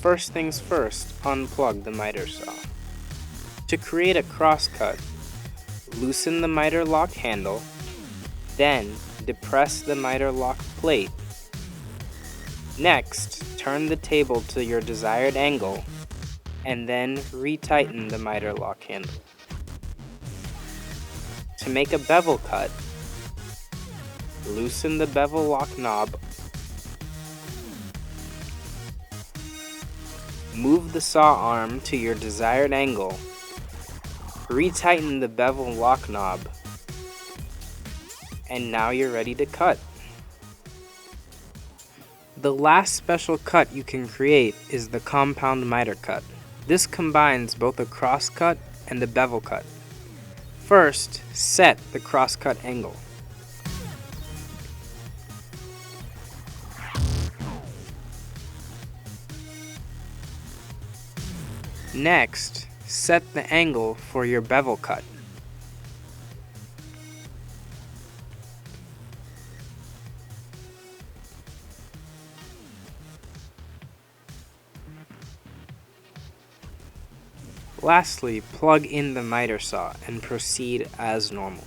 First things first, unplug the miter saw. To create a crosscut, loosen the miter lock handle, then depress the miter lock plate. Next, turn the table to your desired angle, and then retighten the miter lock handle. To make a bevel cut, loosen the bevel lock knob, move the saw arm to your desired angle, retighten the bevel lock knob, and now you're ready to cut. The last special cut you can create is the compound miter cut. This combines both a crosscut and a bevel cut. First, set the crosscut angle. Next, set the angle for your bevel cut. Lastly, plug in the miter saw and proceed as normal.